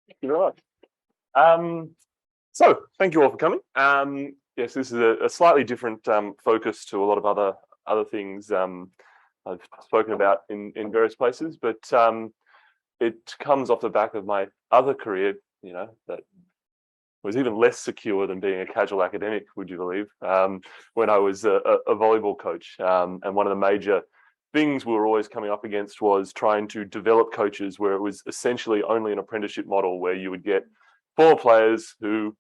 Thank you very much. So thank you all for coming. Yes, this is a slightly different focus to a lot of other things I've spoken about in various places, but it comes off the back of my other career, that was even less secure than being a casual academic, would you believe, when I was a volleyball coach. And one of the major things we were always coming up against was trying to develop coaches where it was essentially only an apprenticeship model where you would get 4 players who,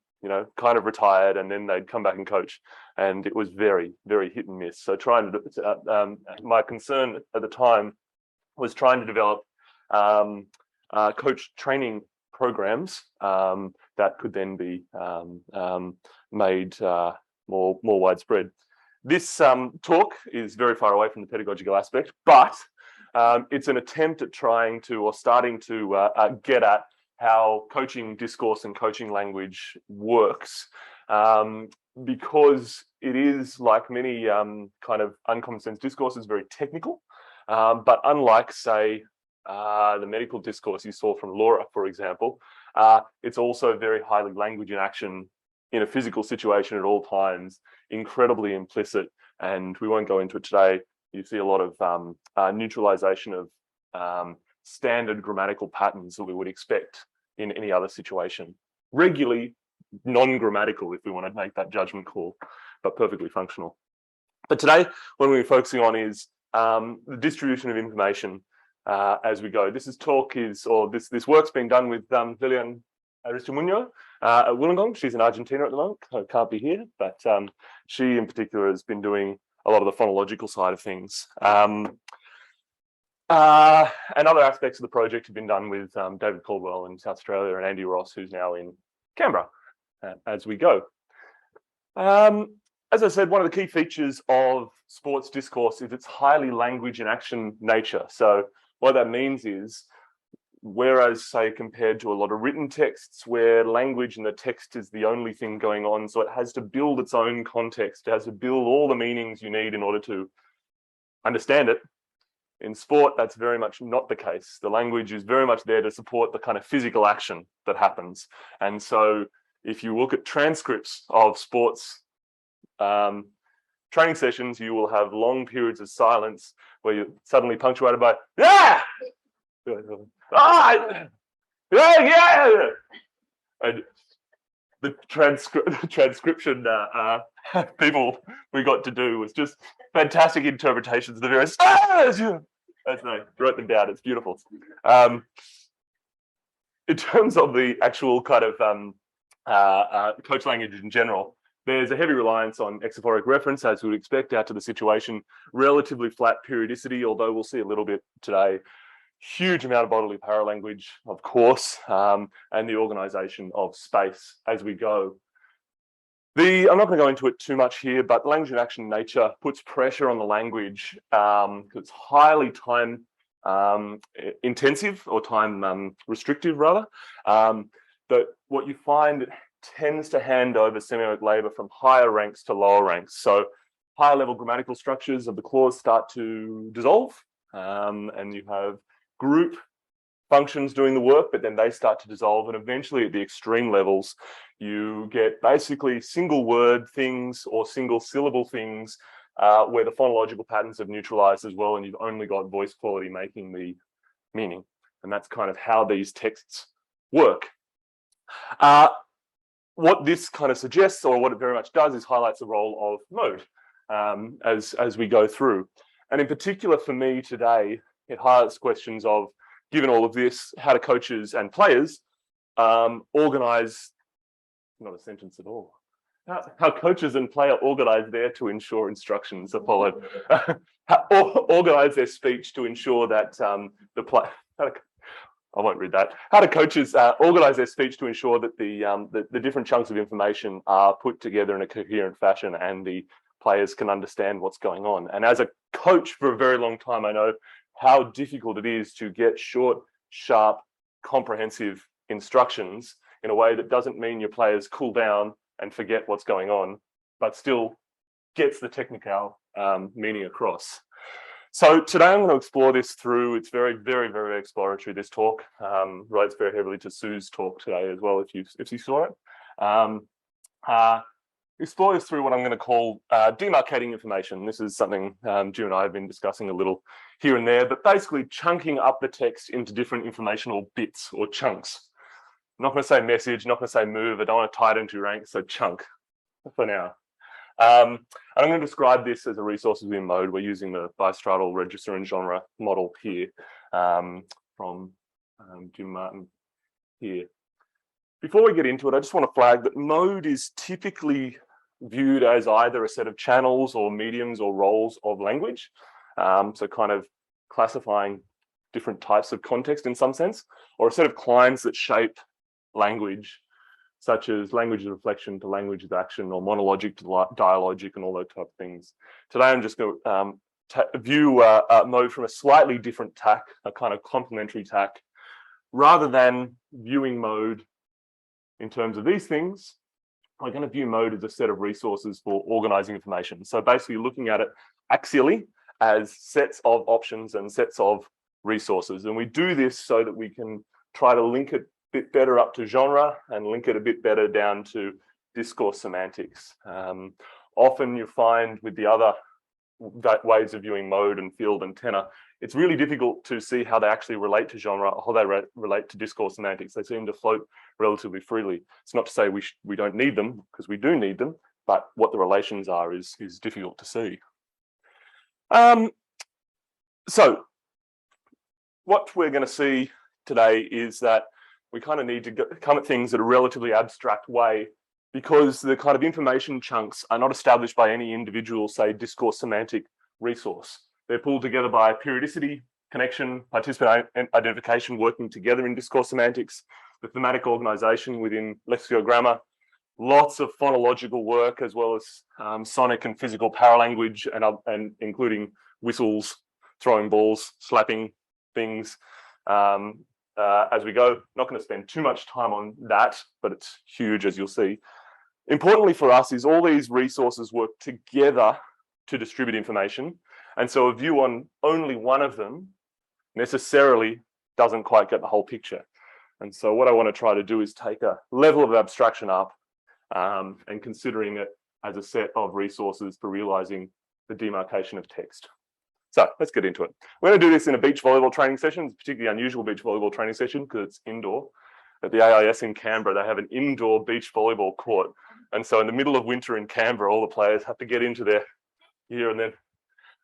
kind of retired and then they'd come back and coach. And it was very, very hit and miss. So my concern at the time was trying to develop coach training programs that could then be made more widespread. This talk is very far away from the pedagogical aspect, but it's an attempt at trying to, or starting to get at how coaching discourse and coaching language works, because it is, like many kind of uncommon sense discourses, very technical, but unlike, say, the medical discourse you saw from Laura, for example, it's also very highly language in action in a physical situation at all times, incredibly implicit, and we won't go into it today. You see a lot of neutralization of standard grammatical patterns that we would expect in any other situation. Regularly non-grammatical, if we want to make that judgment call, but perfectly functional. But today, what we're focusing on is the distribution of information as we go. This work's being done with Lilian Aristimuño at Wollongong. She's in Argentina at the moment, so can't be here, but she in particular has been doing a lot of the phonological side of things. And other aspects of the project have been done with David Caldwell in South Australia and Andy Ross, who's now in Canberra, as we go. As I said, one of the key features of sports discourse is its highly language in action nature. So what that means is, whereas, say, compared to a lot of written texts where language in the text is the only thing going on, so it has to build its own context, it has to build all the meanings you need in order to understand it. In sport, that's very much not the case. The language is very much there to support the kind of physical action that happens. And so if you look at transcripts of sports training sessions, you will have long periods of silence where you're suddenly punctuated by, yeah! Ah! Yeah! And the transcription people we got to do was just fantastic interpretations of the various. I wrote them down. It's beautiful. In terms of the actual kind of coach language in general, there's a heavy reliance on exaphoric reference, as we would expect, out to the situation. Relatively flat periodicity, although we'll see a little bit today. Huge amount of bodily paralanguage, of course, and the organisation of space as we go. I'm not going to go into it too much here, but language in action nature puts pressure on the language. It's highly time intensive, or time restrictive rather. But what you find, it tends to hand over semiotic labour from higher ranks to lower ranks. So higher level grammatical structures of the clause start to dissolve, and you have group functions doing the work, but then they start to dissolve, and eventually at the extreme levels you get basically single word things or single syllable things where the phonological patterns have neutralized as well, and you've only got voice quality making the meaning. And that's kind of how these texts work. What this kind of suggests, or what it very much does, is highlights the role of mode as we go through. And in particular for me today, it highlights questions of, given all of this, how do coaches and players organize, not a sentence at all, how coaches and player organize there to ensure instructions are followed, organize their speech to ensure that the play, I won't read that. How do coaches organize their speech to ensure that the different chunks of information are put together in a coherent fashion and the players can understand what's going on? And as a coach for a very long time, I know how difficult it is to get short, sharp, comprehensive instructions in a way that doesn't mean your players cool down and forget what's going on, but still gets the technical meaning across. So today I'm going to explore this through, it's very, very, very exploratory, this talk. Relates very heavily to Sue's talk today as well, if you saw it. Explore this through what I'm going to call demarcating information. This is something Jim and I have been discussing a little here and there, but basically chunking up the text into different informational bits or chunks. I'm not going to say message, not going to say move, I don't want to tie it into rank, so chunk for now. And I'm going to describe this as a resources within mode. We're using the bistratal register and genre model here from Jim Martin here. Before we get into it, I just want to flag that mode is typically viewed as either a set of channels or mediums or roles of language. So kind of classifying different types of context in some sense, or a set of clients that shape language, such as language of reflection to language of action, or monologic to dialogic, and all those type of things. Today, I'm just going to view mode from a slightly different tack, a kind of complementary tack, rather than viewing mode in terms of these things. We're going to view mode as a set of resources for organizing information. So basically looking at it axially as sets of options and sets of resources. And we do this so that we can try to link it bit better up to genre and link it a bit better down to discourse semantics. Often you find with the other ways of viewing mode and field and tenor, it's really difficult to see how they actually relate to genre or how they relate to discourse semantics. They seem to float relatively freely. It's not to say we don't need them, because we do need them, but what the relations are is difficult to see. So what we're going to see today is that we kind of need to come at things in a relatively abstract way, because the kind of information chunks are not established by any individual, say, discourse semantic resource. They're pulled together by periodicity, connection, participant identification, working together in discourse semantics, the thematic organization within lexicogrammar, lots of phonological work, as well as sonic and physical paralanguage, and including whistles, throwing balls, slapping things, as we go. Not going to spend too much time on that, but it's huge, as you'll see. Importantly for us is all these resources work together to distribute information. And so a view on only one of them necessarily doesn't quite get the whole picture. And so what I want to try to do is take a level of abstraction up and considering it as a set of resources for realizing the demarcation of text. So let's get into it. We're going to do this in a beach volleyball training session. It's a particularly unusual beach volleyball training session because it's indoor. At the AIS in Canberra, they have an indoor beach volleyball court. And so in the middle of winter in Canberra, all the players have to get into their gear and then.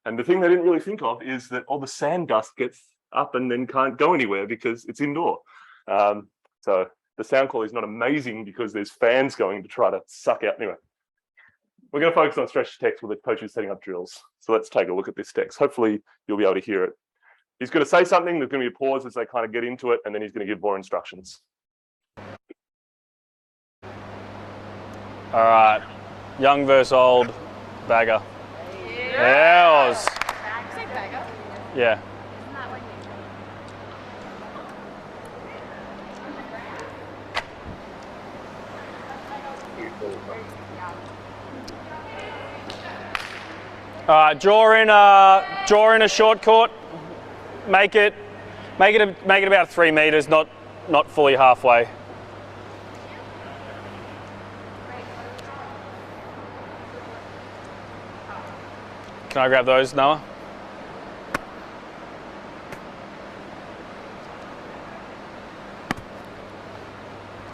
And the thing they didn't really think of is that all the sand dust gets up and then can't go anywhere because it's indoor. So the sound quality is not amazing because there's fans going to try to suck out. Anyway, we're going to focus on stretch text with the coaches setting up drills. So let's take a look at this text. Hopefully you'll be able to hear it. He's going to say something. There's going to be a pause as they kind of get into it, and then he's going to give more instructions. All right, young versus old, bagger. Yeah. Yeah. All right, draw in a short court. Make it about 3 meters, not fully halfway. Can I grab those, Noah?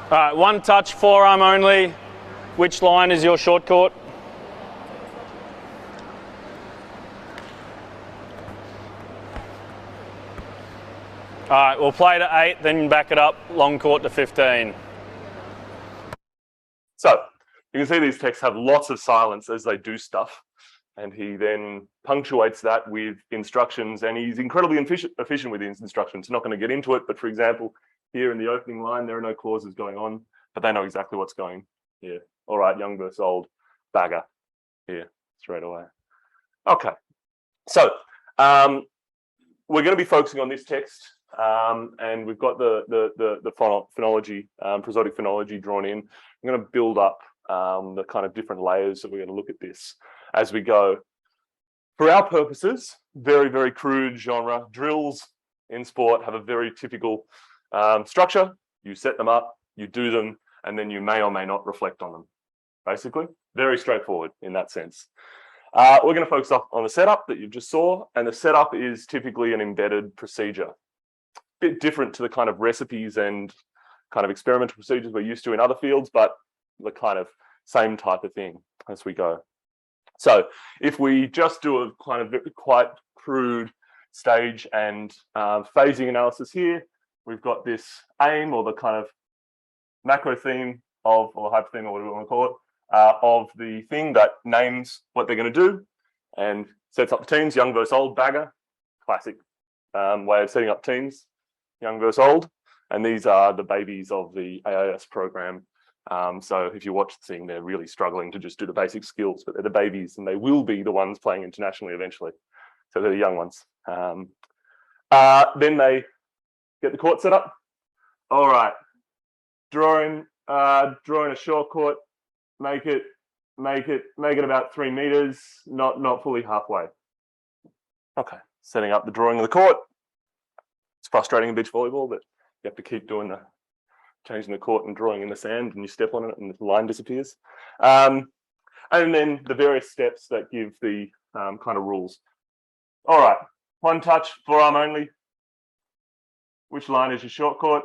All right, one touch, forearm only. Which line is your short court? All right, we'll play to 8, then back it up, long court to 15. So you can see these texts have lots of silence as they do stuff. And he then punctuates that with instructions, and he's incredibly efficient with his instructions. Not going to get into it, but for example, here in the opening line, there are no clauses going on, but they know exactly what's going here. All right, young versus old, bagger here straight away. Okay, so we're going to be focusing on this text, and we've got the phonology, prosodic phonology drawn in. I'm going to build up the kind of different layers that we're going to look at this as we go. For our purposes, very, very crude genre, drills in sport have a very typical structure. You set them up, you do them, and then you may or may not reflect on them. Basically, very straightforward in that sense. We're going to focus on the setup that you just saw, and the setup is typically an embedded procedure. A bit different to the kind of recipes and kind of experimental procedures we're used to in other fields, but the kind of same type of thing as we go. So if we just do a kind of quite crude stage and phasing analysis here, we've got this aim, or the kind of macro theme of, or hypertheme, or whatever we want to call it, of the thing that names what they're going to do and sets up the teams, young versus old, bagger, classic way of setting up teams, young versus old. And these are the babies of the AIS program. So if you watch the thing, they're really struggling to just do the basic skills, but they're the babies and they will be the ones playing internationally eventually. So they're the young ones. Then they get the court set up. All right, drawing a short court, make it about 3 meters, not fully halfway. Okay, setting up the drawing of the court. It's frustrating in beach volleyball that you have to keep doing changing the court and drawing in the sand, and you step on it and the line disappears. And then the various steps that give the kind of rules. All right, one touch, forearm only. Which line is your short court?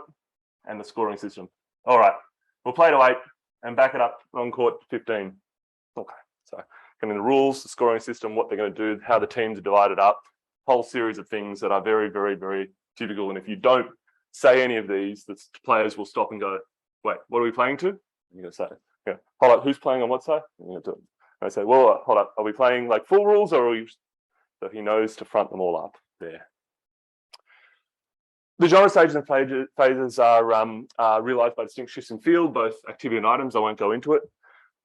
And the scoring system. All right, we'll play to 8 and back it up on court 15. Okay, so coming the rules, the scoring system, what they're going to do, how the teams are divided up, whole series of things that are very, very, very typical. And if you don't say any of these, the players will stop and go, wait, what are we playing to? You're going to say, yeah, hold up, who's playing on what side? And you're going to do it. And I say, well, hold up, are we playing like full rules, or are we? So he knows to front them all up there. The genre stages and phases are realized by distinct shifts in field, both activity and items. I won't go into it.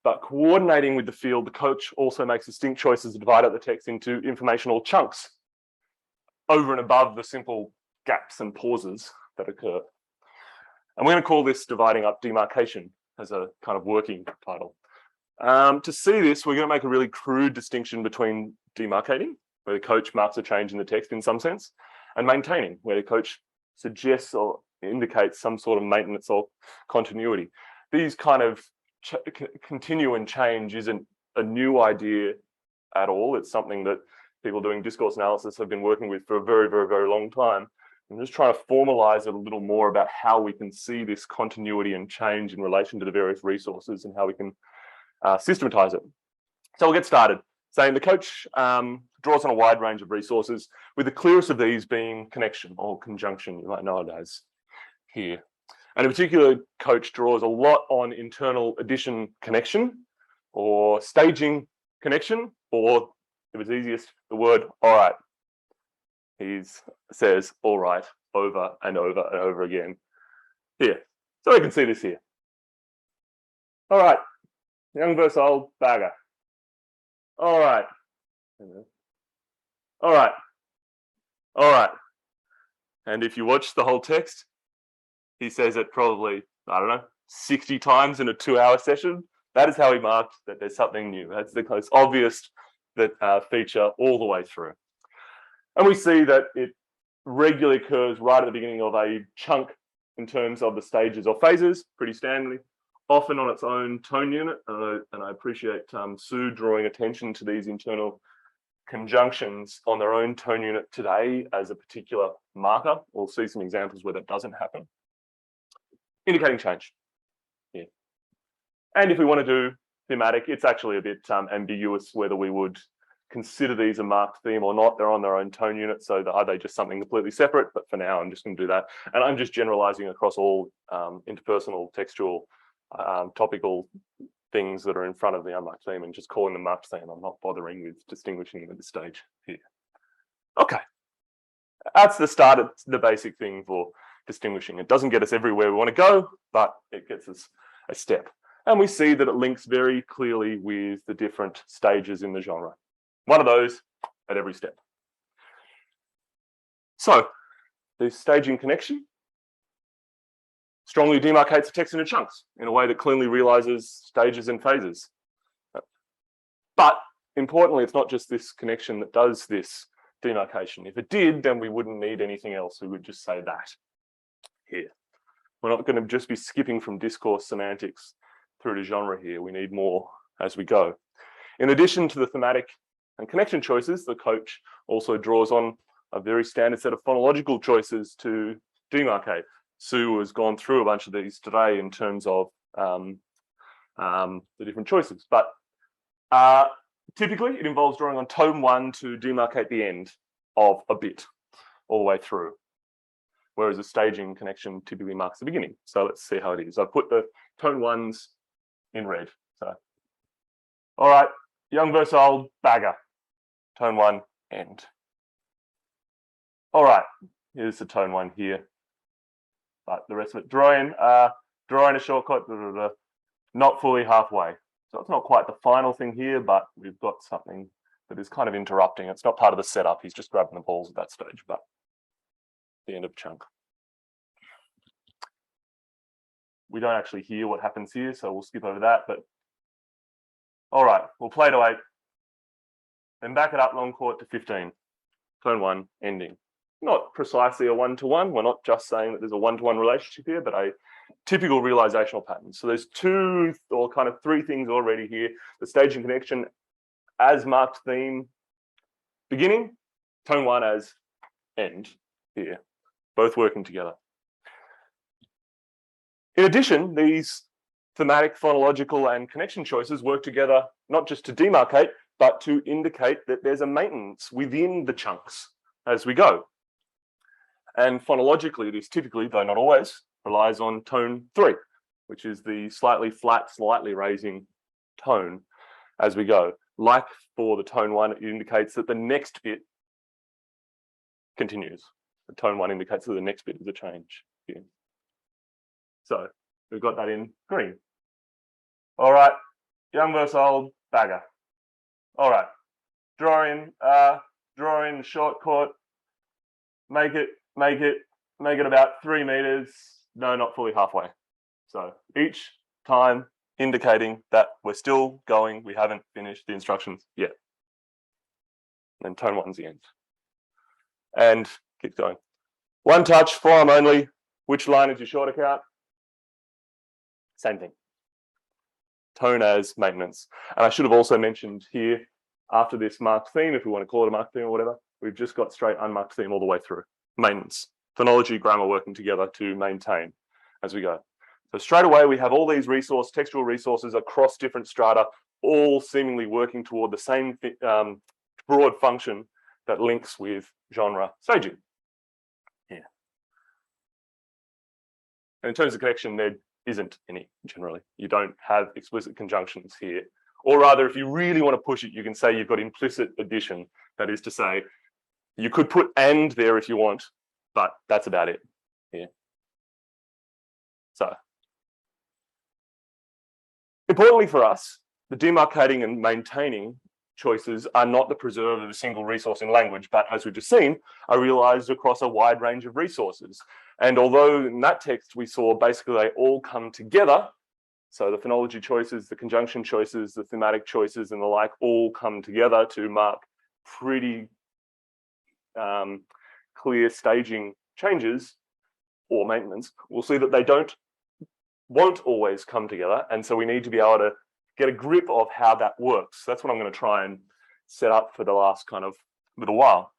But coordinating with the field, the coach also makes distinct choices to divide up the text into informational chunks over and above the simple gaps and pauses that occur. And we're going to call this dividing up demarcation as a kind of working title. To see this, we're going to make a really crude distinction between demarcating, where the coach marks a change in the text in some sense, and maintaining, where the coach suggests or indicates some sort of maintenance or continuity. These kind of continue and change isn't a new idea at all. It's something that people doing discourse analysis have been working with for a very, very, very long time. I'm just trying to formalize it a little more about how we can see this continuity and change in relation to the various resources and how we can systematize it. So we'll get started. Saying the coach draws on a wide range of resources, with the clearest of these being connection or conjunction, you might know it as here. And in particular, coach draws a lot on internal addition connection, or staging connection, or if it's easiest, the word all right. He says all right over and over and over again here. So we can see this here. All right, young versus old, bagger. All right. All right. All right. And if you watch the whole text, he says it probably, I don't know, 60 times in a 2-hour session. That is how he marked that there's something new. That's the most obvious feature all the way through. And we see that it regularly occurs right at the beginning of a chunk in terms of the stages or phases, pretty standardly, often on its own tone unit. And I appreciate Sue drawing attention to these internal conjunctions on their own tone unit today as a particular marker. We'll see some examples where that doesn't happen. Indicating change. Yeah. And if we want to do thematic, it's actually a bit ambiguous whether we would consider these a marked theme or not. They're on their own tone unit, so are they just something completely separate? But for now, I'm just going to do that. And I'm just generalizing across all interpersonal, textual, topical things that are in front of the unmarked theme and just calling them marked theme. I'm not bothering with distinguishing them at this stage here. Okay, that's the start of the basic thing for distinguishing. It doesn't get us everywhere we want to go, but it gets us a step. And we see that it links very clearly with the different stages in the genre. One of those at every step. So the staging connection strongly demarcates the text into chunks in a way that clearly realizes stages and phases. But importantly, it's not just this connection that does this demarcation. If it did, then we wouldn't need anything else. We would just say that here. We're not going to just be skipping from discourse semantics through to genre here. We need more as we go. In addition to the thematic and connection choices, the coach also draws on a very standard set of phonological choices to demarcate. Sue has gone through a bunch of these today in terms of the different choices, but typically it involves drawing on tone 1 to demarcate the end of a bit all the way through, whereas a staging connection typically marks the beginning. So let's see how it is. I've put the tone 1s in red. So, all right, young versus old, bagger, tone 1, end. All right, here's the tone 1 here, but the rest of it, drawing a shortcut, not fully halfway. So it's not quite the final thing here, but we've got something that is kind of interrupting. It's not part of the setup. He's just grabbing the balls at that stage, but the end of chunk. We don't actually hear what happens here, so we'll skip over that. But all right, we'll play to 8, then back it up long chord to 15. Tone 1, ending. Not precisely a 1-to-1. We're not just saying that there's a 1-to-1 relationship here, but a typical realizational pattern. So there's 2 or kind of 3 things already here. The staging connection as marked theme beginning, tone 1 as end here, both working together. In addition, these thematic, phonological, and connection choices work together not just to demarcate, but to indicate that there's a maintenance within the chunks as we go. And phonologically, this typically, though not always, relies on tone 3, which is the slightly flat, slightly raising tone as we go. Like for the tone 1, it indicates that the next bit continues. The tone 1 indicates that the next bit is a change here. So we've got that in green. All right, young versus old, bagger. All right, draw in short chord, make it about 3 meters. No, not fully halfway. So each time indicating that we're still going, we haven't finished the instructions yet. And then tone 1's the end. And keep going. One touch, forearm only. Which line is your short account? Same thing. Tone as maintenance. And I should have also mentioned here, after this marked theme, if we want to call it a marked theme or whatever, we've just got straight unmarked theme all the way through. Maintenance. Phonology, grammar working together to maintain as we go. So straight away, we have all these textual resources across different strata, all seemingly working toward the same broad function that links with genre staging. Yeah. And in terms of connection, there isn't any generally. You don't have explicit conjunctions here. Or rather, if you really want to push it, you can say you've got implicit addition. That is to say, you could put and there if you want, but that's about it here. So, importantly for us, the demarcating and maintaining choices are not the preserve of a single resource in language, but as we've just seen, are realized across a wide range of resources. And although in that text we saw basically they all come together, so the phonology choices, the conjunction choices, the thematic choices and the like all come together to mark pretty clear staging changes or maintenance, we'll see that they won't always come together. And so we need to be able to get a grip of how that works. That's what I'm going to try and set up for the last kind of little while.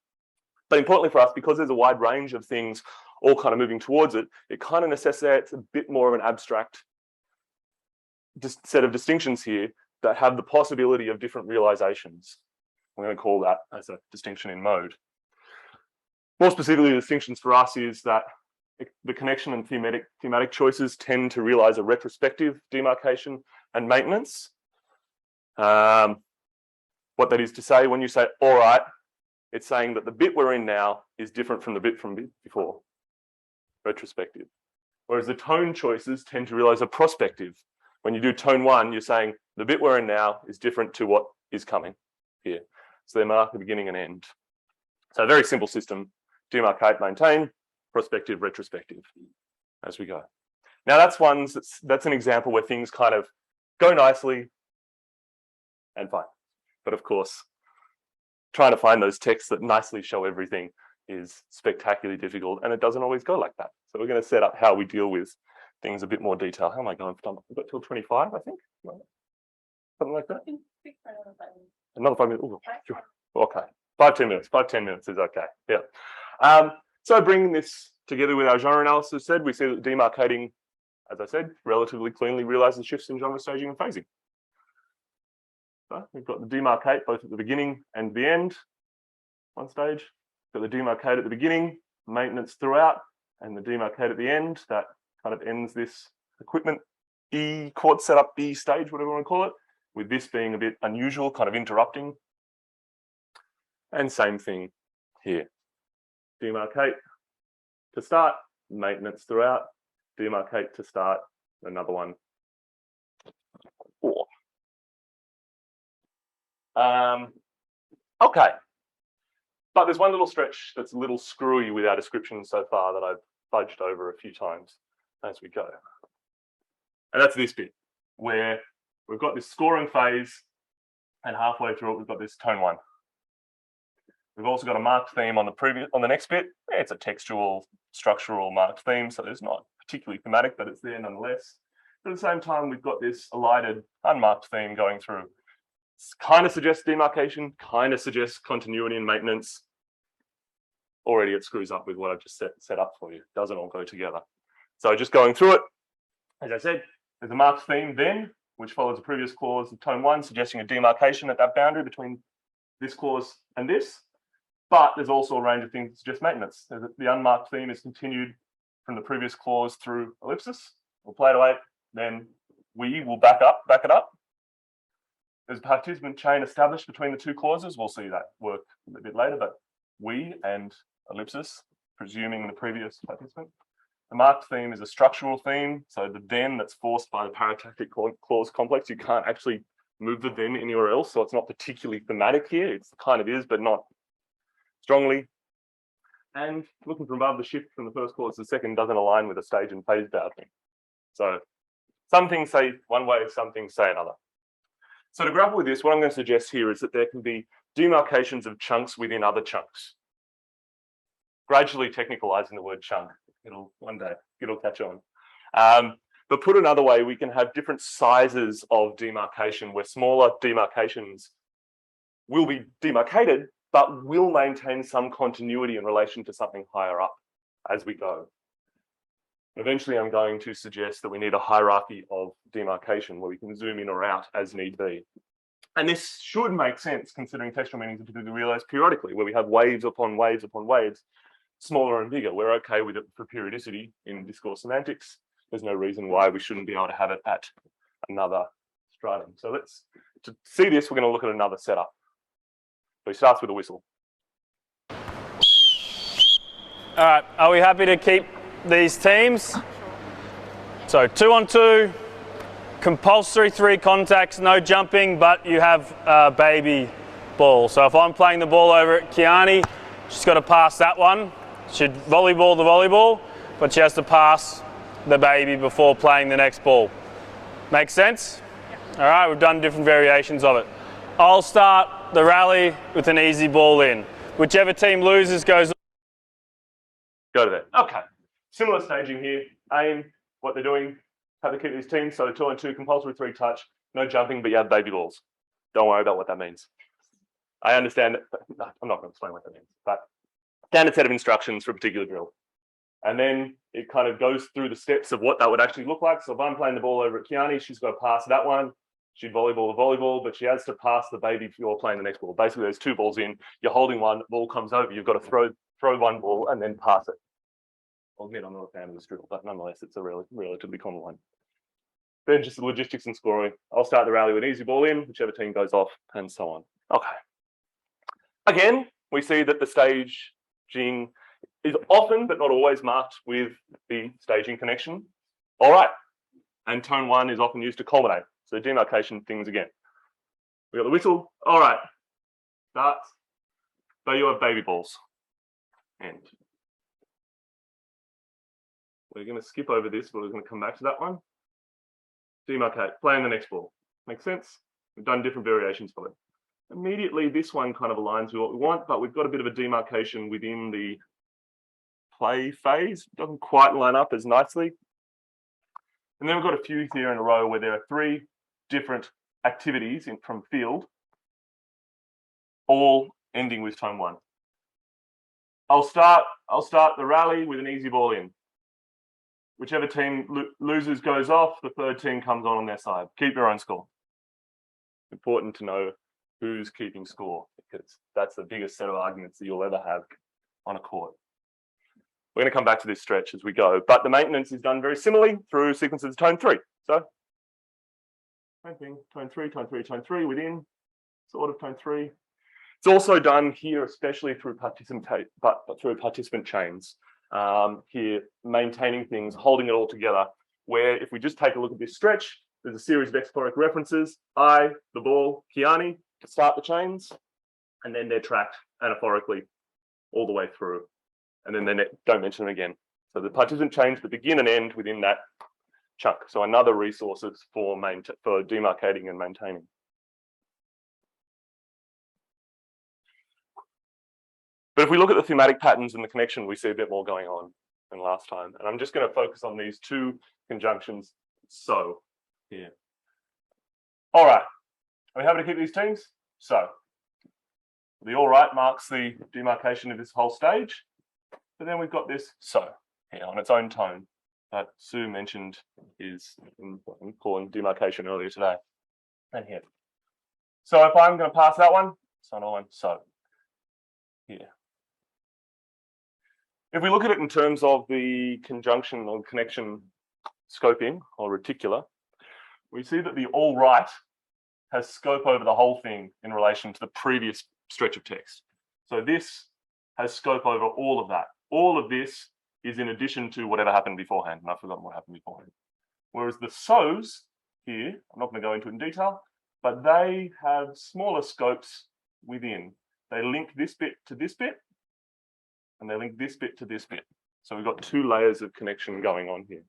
But importantly for us, because there's a wide range of things all kind of moving towards it, it kind of necessitates a bit more of an abstract set of distinctions here that have the possibility of different realizations. I'm going to call that as a distinction in mode. More specifically, the distinctions for us is that the connection and thematic choices tend to realize a retrospective demarcation and maintenance. What that is to say, when you say, all right, it's saying that the bit we're in now is different from the bit from before, retrospective. Whereas the tone choices tend to realize a prospective. When you do tone 1, you're saying the bit we're in now is different to what is coming here. So they mark the beginning and end. So a very simple system, demarcate, maintain, prospective, retrospective as we go. Now that's an example where things kind of go nicely and fine. But of course, trying to find those texts that nicely show everything is spectacularly difficult, and it doesn't always go like that. So we're going to set up how we deal with things a bit more detail. How am I going? I've got till 25, I think. Something like that. Another 5 minutes. Ooh, okay. 5-10 minutes. 5-10 minutes is okay. Yeah. So bringing this together with our genre analysis we see that demarcating, as I said, relatively cleanly realizes shifts in genre staging and phasing. So we've got the demarcate both at the beginning and the end. One stage. Got the demarcate at the beginning, maintenance throughout, and the demarcate at the end. That kind of ends this equipment E chord setup B stage, whatever you want to call it, with this being a bit unusual, kind of interrupting. And same thing here. Demarcate to start, maintenance throughout, demarcate to start, another one. Okay. But there's one little stretch that's a little screwy with our description so far that I've fudged over a few times as we go. And that's this bit where we've got this scoring phase and halfway through it, we've got this tone one. We've also got a marked theme on the next bit. It's a textual, structural marked theme, so it's not particularly thematic, but it's there nonetheless. But at the same time, we've got this elided, unmarked theme going through. It kind of suggests demarcation, kind of suggests continuity and maintenance. Already it screws up with what I've just set up for you. It doesn't all go together. So just going through it, as I said, there's a marked theme then, which follows the previous clause of tone one, suggesting a demarcation at that boundary between this clause and this. But there's also a range of things that suggest maintenance. The unmarked theme is continued from the previous clause through ellipsis. We'll play to 8, then we will back it up. There's a participant chain established between the two clauses. We'll see that work a bit later, but we and ellipsis, presuming the previous participant. The marked theme is a structural theme, so the then that's forced by the paratactic clause complex, you can't actually move the then anywhere else, so it's not particularly thematic here. It kind of is, but not strongly. And looking from above, the shift from the first clause to the second doesn't align with the stage and phase bounding. So some things say one way, some things say another. So to grapple with this, what I'm going to suggest here is that there can be demarcations of chunks within other chunks. Gradually technicalizing the word chunk. One day, it'll catch on. But put another way, we can have different sizes of demarcation where smaller demarcations will be demarcated, but will maintain some continuity in relation to something higher up as we go. Eventually, I'm going to suggest that we need a hierarchy of demarcation where we can zoom in or out as need be. And this should make sense considering textual meanings are typically realized periodically, where we have waves upon waves upon waves, smaller and bigger. We're okay with it for periodicity in discourse semantics. There's no reason why we shouldn't be able to have it at another stratum. So to see this, we're going to look at another setup. So he starts with a whistle. All right, are we happy to keep these teams? So 2-on-2, compulsory 3 contacts, no jumping, but you have a baby ball. So if I'm playing the ball over at Kiani, she's got to pass that one. She'd volleyball the volleyball, but she has to pass the baby before playing the next ball. Make sense? All right, we've done different variations of it. I'll start the rally with an easy ball in. Whichever team loses goes. Go to that. Okay. Similar staging here. Aim, what they're doing, how they keep these teams. So 2-on-2, compulsory 3 touch, no jumping, but you have baby balls. Don't worry about what that means. I understand that, no, I'm not going to explain what that means, but standard set of instructions for a particular drill. And then it kind of goes through the steps of what that would actually look like. So if I'm playing the ball over at Kiani, she's got to pass that one. She'd volleyball the volleyball, but she has to pass the baby if you're playing the next ball. Basically, there's 2 balls in, you're holding one, ball comes over, you've got to throw one ball and then pass it. I'll admit I'm not a fan of this drill, but nonetheless, it's a relatively common one. Then just the logistics and scoring. I'll start the rally with an easy ball in, whichever team goes off, and so on. Okay. Again, we see that the staging is often, but not always, marked with the staging connection. All right. And tone 1 is often used to culminate. So demarcation things again. We got the whistle. All right. Starts. So you have baby balls. And we're going to skip over this, but we're going to come back to that one. Demarcate. Playing the next ball. Makes sense? We've done different variations of it. immediately this one kind of aligns with what we want, but we've got a bit of a demarcation within the play phase. Doesn't quite line up as nicely. And then we've got a few here in a row where there are 3 different activities from field, all ending with tone 1. I'll start the rally with an easy ball in. Whichever team loses goes off, the third team comes on their side. Keep your own score. Important to know who's keeping score, because that's the biggest set of arguments that you'll ever have on a court. We're going to come back to this stretch as we go, but the maintenance is done very similarly through sequences of tone 3. So, same thing, tone 3, tone 3, tone 3 within sort of tone 3. It's also done here, especially through participant chains. Here, maintaining things, holding it all together, where if we just take a look at this stretch, there's a series of exploratory references, I, the ball, Kiani, to start the chains, and then they're tracked anaphorically all the way through. And then they don't mention them again. So the participant chains that begin and end within that chunk. So another resources for demarcating and maintaining. But if we look at the thematic patterns and the connection, we see a bit more going on than last time. And I'm just going to focus on these 2 conjunctions. So here. All right. Are we happy to keep these teams? So the all right marks the demarcation of this whole stage. But then we've got this so here on its own tone that Sue mentioned is in calling demarcation earlier today. And here. So if I'm going to pass that one, so another one, so here. If we look at it in terms of the conjunction or connection scoping or reticular, we see that the all right has scope over the whole thing in relation to the previous stretch of text. So this has scope over all of that. All of this is in addition to whatever happened beforehand, and I've forgotten what happened beforehand. Whereas the so's here, I'm not going to go into it in detail, but they have smaller scopes within. They link this bit to this bit, and they link this bit to this bit. So we've got 2 layers of connection going on here.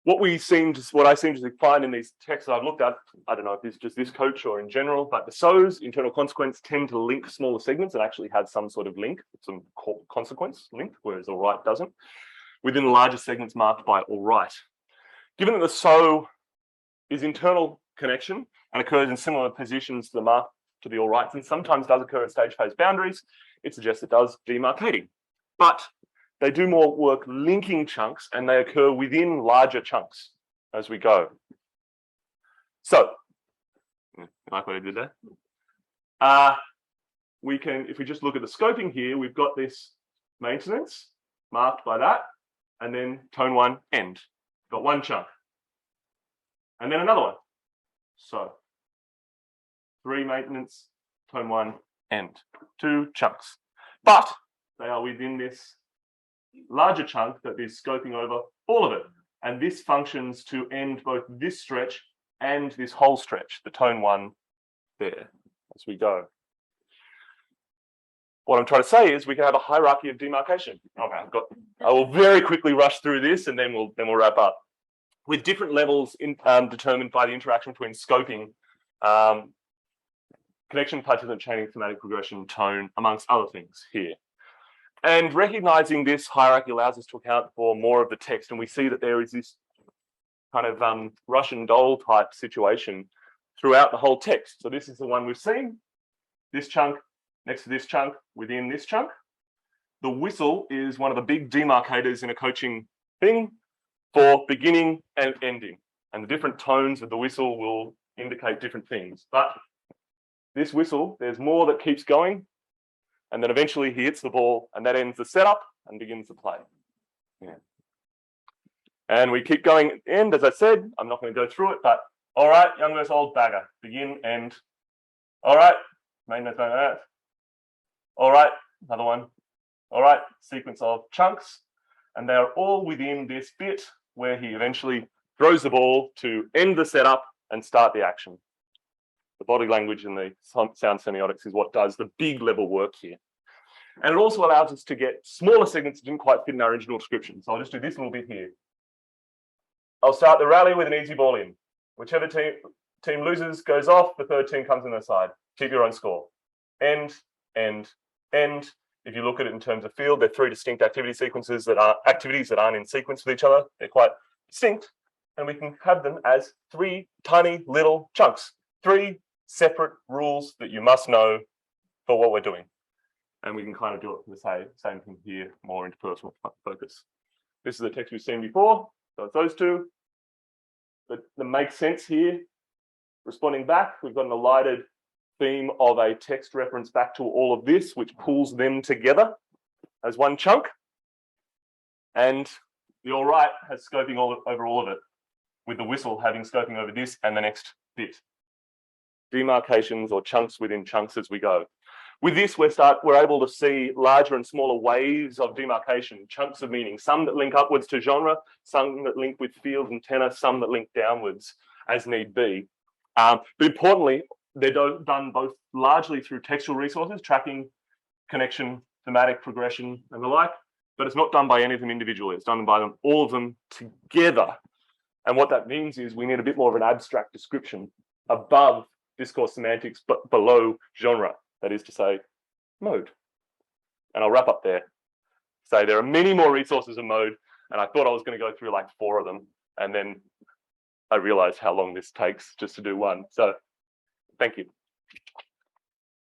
What I seem to find in these texts I've looked at, I don't know if it's just this coach or in general, but the so's, internal consequence, tend to link smaller segments and actually have some sort of link, some consequence link, whereas all right doesn't, within the larger segments marked by all right. Given that the so is internal connection and occurs in similar positions to the mark to the all rights, and sometimes does occur at stage phase boundaries, it suggests it does demarcating. But they do more work linking chunks, and they occur within larger chunks as we go. So, like what I did there. We can, if we just look at the scoping here, we've got this maintenance marked by that, and then tone 1 end. Got 1 chunk, and then another one. So 3 maintenance, tone 1 end, 2 chunks, but they are within this larger chunk that is scoping over all of it. And this functions to end both this stretch and this whole stretch, the tone 1 there, as we go. What I'm trying to say is we can have a hierarchy of demarcation. Okay, I will very quickly rush through this and then we'll wrap up. With different levels determined by the interaction between scoping, connection, participant chaining, thematic progression, tone, amongst other things here. And recognizing this hierarchy allows us to account for more of the text, and we see that there is this kind of Russian doll type situation throughout the whole text. So this is the one we've seen, this chunk next to this chunk within this chunk. The whistle is one of the big demarcators in a coaching thing for beginning and ending, and the different tones of the whistle will indicate different things. But this whistle, there's more that keeps going, and then eventually he hits the ball, and that ends the setup and begins the play. Yeah. And we keep going at the end, as I said. I'm not going to go through it, but all right, young versus old, bagger, begin, end. All right, main earth. All right, another one. All right, sequence of chunks, and they're all within this bit where he eventually throws the ball to end the setup and start the action. The body language and the sound semiotics is what does the big level work here. And it also allows us to get smaller segments that didn't quite fit in our original description. So I'll just do this little bit here. I'll start the rally with an easy ball in. Whichever team loses goes off, the third team comes in their side. Keep your own score. End, end, end. If you look at it in terms of field, they're three distinct activity sequences that are activities that aren't in sequence with each other. They're quite distinct, and we can have them as three tiny little chunks, three separate rules that you must know for what we're doing. And we can kind of do it for the same thing here, more interpersonal focus. This is the text we've seen before, so it's those two. But the make sense here, responding back, we've got an elided theme of a text reference back to all of this, which pulls them together as one chunk. And the all right has scoping over all of it, with the whistle having scoping over this and the next bit. Demarcations or chunks within chunks as we go. With this, we're able to see larger and smaller waves of demarcation, chunks of meaning, some that link upwards to genre, some that link with field and tenor, some that link downwards as need be. But importantly, they're done both largely through textual resources, tracking, connection, thematic progression, and the like, but it's not done by any of them individually. It's done by all of them together. And what that means is we need a bit more of an abstract description above discourse semantics, but below genre. That is to say, mode. And I'll wrap up there. Say there are many more resources in mode, and I thought I was going to go through like 4 of them, and then I realized how long this takes just to do one. So thank you.